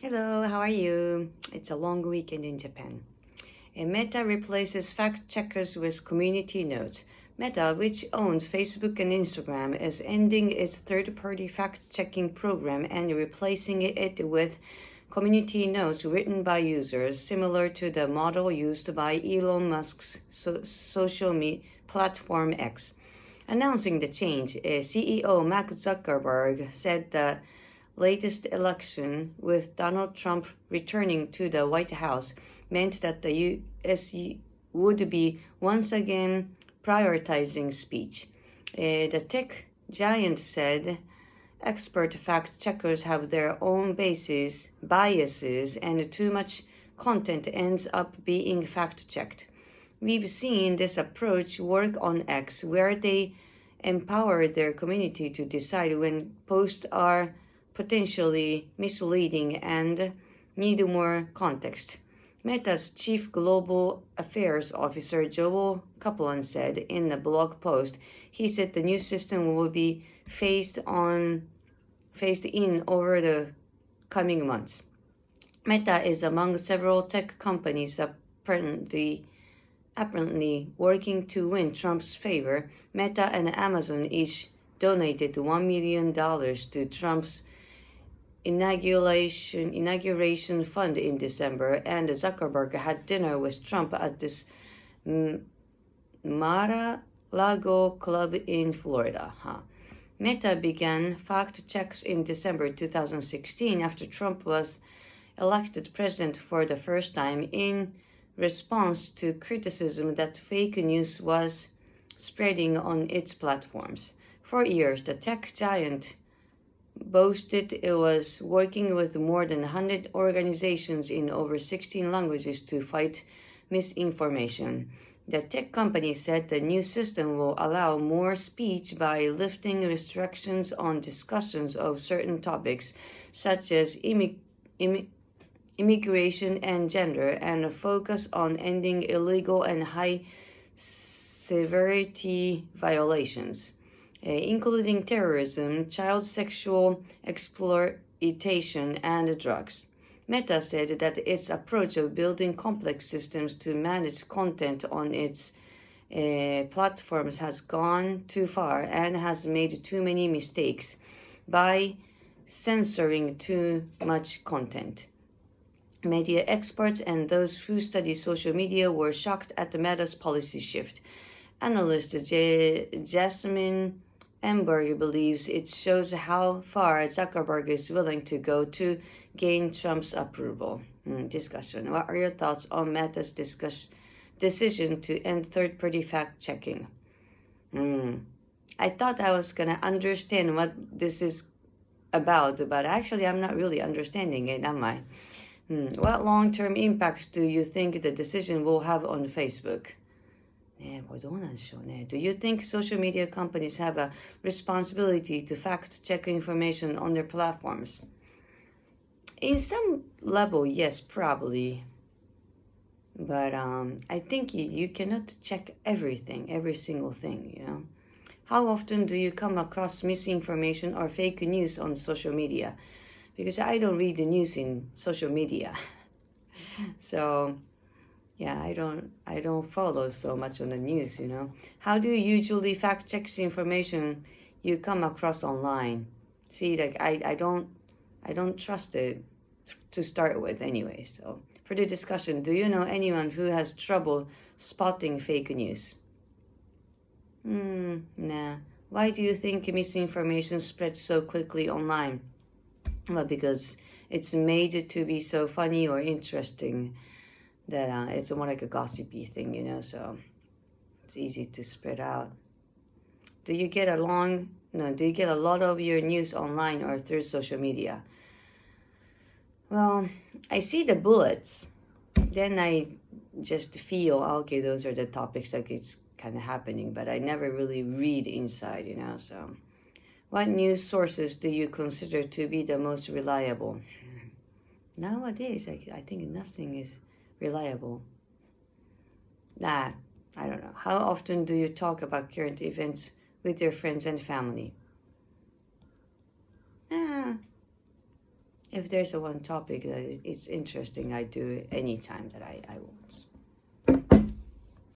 Hello, how are you? It's a long weekend in Japan. Meta replaces fact checkers with community notes. Meta, which owns Facebook and Instagram, is ending its third party fact checking program and replacing it with community notes written by users, similar to the model used by Elon Musk's social media platform X. Announcing the change, CEO Mark Zuckerberg said the latest election, with Donald Trump returning to the White House, meant that the U.S. would be once again prioritizing speech. The tech giant said expert fact checkers have their own biases, and too much content ends up being fact checked. We've seen this approach work on X, where they empower their community to decide when posts are potentially misleading and need more context. Meta's chief global affairs officer Joel Kaplan said in a blog post. He said the new system will be phased in over the coming months. Meta is among several tech companies apparently working to win Trump's favor. Meta and Amazon each donated $1 million to Trump's inauguration fund in December, and Zuckerberg had dinner with Trump at this Mar-a-Lago club in Florida. Meta began fact checks in December 2016 after Trump was elected president for the first time, in response to criticism that fake news was spreading on its platforms. For years, the tech giant boasted it was working with more than 100 organizations in over 16 languages to fight misinformation. The tech company said the new system will allow more speech by lifting restrictions on discussions of certain topics, such as immigration and gender, and focus on ending illegal and high severity violations, including terrorism, child sexual exploitation, and drugs. Meta said that its approach of building complex systems to manage content on its platforms has gone too far and has made too many mistakes by censoring too much content. Media experts and those who study social media were shocked at the Meta's policy shift. Analyst Jasmine Emberg believes it shows how far Zuckerberg is willing to go to gain Trump's approval. Discussion. What are your thoughts on Meta's decision to end third-party fact-checking? I thought I was going to understand what this is about, but actually I'm not really understanding it, am I? What long-term impacts do you think the decision will have on Facebook? これどうなんでしょうね. Do you think social media companies have a responsibility to fact-check information on their platforms? In some level, yes, probably. But I think you cannot check everything, every single thing, you know. How often do you come across misinformation or fake news on social media? Because I don't read the news in social media. So yeah, I don't follow so much on the news, you know. How do you usually fact check the information you come across online? See, like I don't trust it to start with anyway. So for the discussion, do you know anyone who has trouble spotting fake news? Nah. Why do you think misinformation spreads so quickly online? Well, because it's made to be so funny or interesting that it's more like a gossipy thing, you know, so it's easy to spread out. Do you get a lot of your news online or through social media? Well, I see the bullets, then I just feel, okay, those are the topics, like it's kind of happening, but I never really read inside, you know, so. What news sources do you consider to be the most reliable? Nowadays, I think nothing is reliable. I don't know. How often do you talk about current events with your friends and family? if there's a one topic that it's interesting, I do anytime that I want.